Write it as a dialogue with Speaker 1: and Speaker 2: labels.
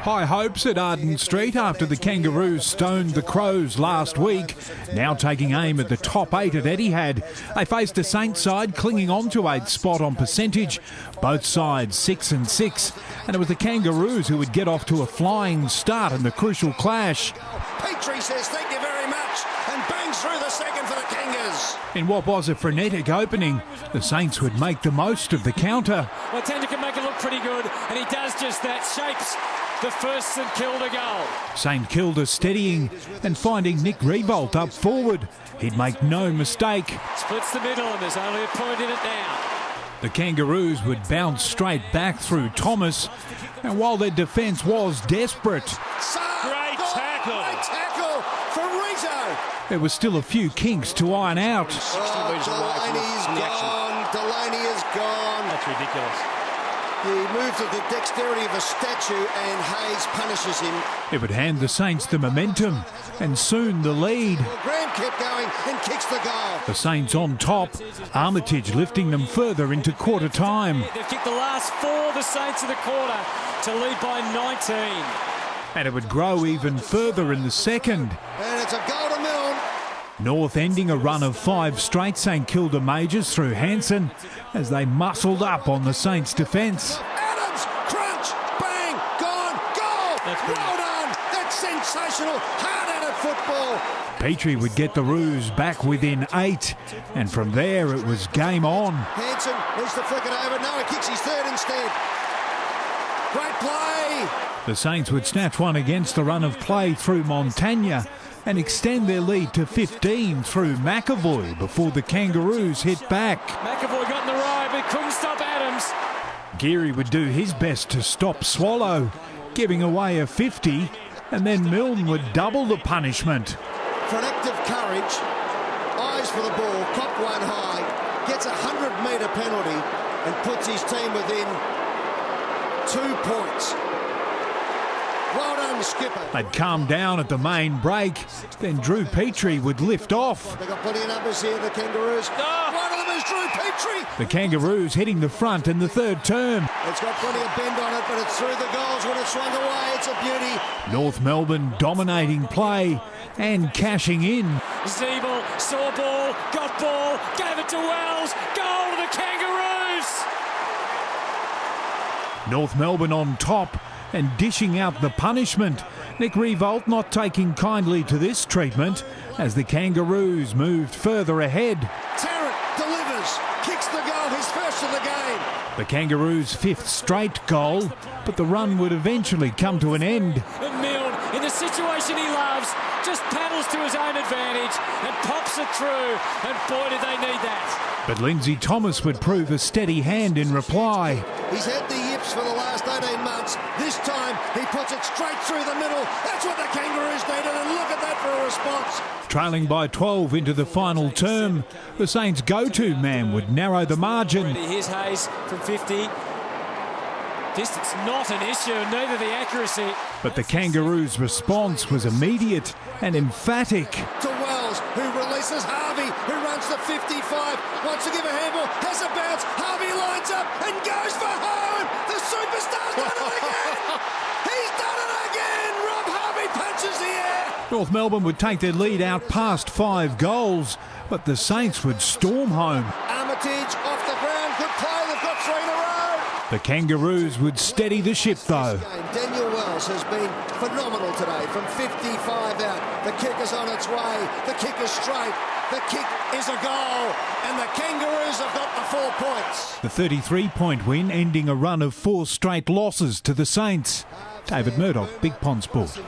Speaker 1: High hopes at Arden Street after the Kangaroos stoned the Crows last week. Now taking aim at the top 8 at Etihad. They faced a Saints side clinging on to 8th spot on percentage. Both sides 6 and 6. And it was the Kangaroos who would get off to a flying start in the crucial clash.
Speaker 2: Petrie says thank you very much and bangs through the second for the Kangas.
Speaker 1: In what was a frenetic opening, the Saints would make the most of the counter.
Speaker 3: Well, Tender can make it look pretty good, and he does just that. Shapes the first St Kilda goal.
Speaker 1: St Kilda steadying and finding Nick Riewoldt up forward. He'd make no mistake.
Speaker 3: Splits the middle, and there's only a point in it now.
Speaker 1: The Kangaroos would bounce straight back through Thomas, and while their defence was desperate,
Speaker 3: Great tackle.
Speaker 2: Great tackle for Rito.
Speaker 1: there was still a few kinks to iron out.
Speaker 2: Delaney's gone. Delaney is gone.
Speaker 3: That's ridiculous.
Speaker 2: He moves with the dexterity of a statue and Hayes punishes him.
Speaker 1: It would hand the Saints the momentum and soon the lead.
Speaker 2: Graham kept going and kicks the goal.
Speaker 1: The Saints on top, Armitage lifting them further into quarter time.
Speaker 3: They've kicked the last 4 of the Saints of the quarter to lead by 19.
Speaker 1: And it would grow even further in the second.
Speaker 2: And it's a goal to Milne.
Speaker 1: North ending a run of 5 straight St Kilda majors through Hansen as they muscled up on the Saints' defence.
Speaker 2: Adams, crunch, bang, gone, goal. Well done. That's sensational. Hard-headed football.
Speaker 1: Petrie would get the Roos back within 8, and from there it was game on.
Speaker 2: Hansen needs to flick it over. No, he kicks his third instead. Great play.
Speaker 1: The Saints would snatch one against the run of play through Montagna and extend their lead to 15 through McAvoy before the Kangaroos hit back.
Speaker 3: McAvoy got in the ride, but couldn't stop Adams.
Speaker 1: Geary would do his best to stop Swallow, giving away a 50, and then Milne would double the punishment.
Speaker 2: For an act of courage, eyes for the ball, copped one high, gets a 100-metre penalty and puts his team within 2 points. Well done, skipper.
Speaker 1: They'd calm down at the main break, then Drew Petrie would lift off.
Speaker 2: They've got plenty of numbers here, the Kangaroos. One of them is Drew Petrie.
Speaker 1: The Kangaroos hitting the front in the third term.
Speaker 2: It's got plenty of bend on it, but it's through the goals when it's swung away. It's a beauty.
Speaker 1: North Melbourne dominating play and cashing in.
Speaker 3: Zeeble saw ball, got ball, gave it to Wells. Goal to the Kangaroos.
Speaker 1: North Melbourne on top and dishing out the punishment. Nick Riewoldt not taking kindly to this treatment as the Kangaroos moved further ahead.
Speaker 2: Tarrant delivers, kicks the goal, his first of the game.
Speaker 1: The Kangaroos' 5th straight goal, but the run would eventually come to an end.
Speaker 3: And Milne, in the situation he loves, just paddles to his own advantage and pops it through. And boy, did they need that.
Speaker 1: But Lindsay Thomas would prove a steady hand in reply.
Speaker 2: He's had the yips for the last 18 months. This time, he puts it straight through the middle. That's what the Kangaroos needed, and look at that for a response.
Speaker 1: Trailing by 12 into the final term, the Saints' go-to man would narrow the margin.
Speaker 3: Here's Hayes from 50. Distance not an issue, neither the accuracy.
Speaker 1: But the Kangaroos' response was immediate and emphatic.
Speaker 2: To Wells, who releases Harvey, who runs the 55, wants to give a handball, has a bounce, Harvey lines up and goes for home. The superstar's done it again. He's done it again. Rob Harvey punches the air.
Speaker 1: North Melbourne would take their lead out past 5 goals, but the Saints would storm home.
Speaker 2: Armitage off the ground, good play, they've got 3 in a row.
Speaker 1: The Kangaroos would steady the ship though.
Speaker 2: Daniel Wells has been phenomenal today from 55 out. The kick is on its way, the kick is straight, the kick is a goal, and the Kangaroos have got the 4 points.
Speaker 1: The 33-point win ending a run of 4 straight losses to the Saints. David Murdoch, Big Pond Sport.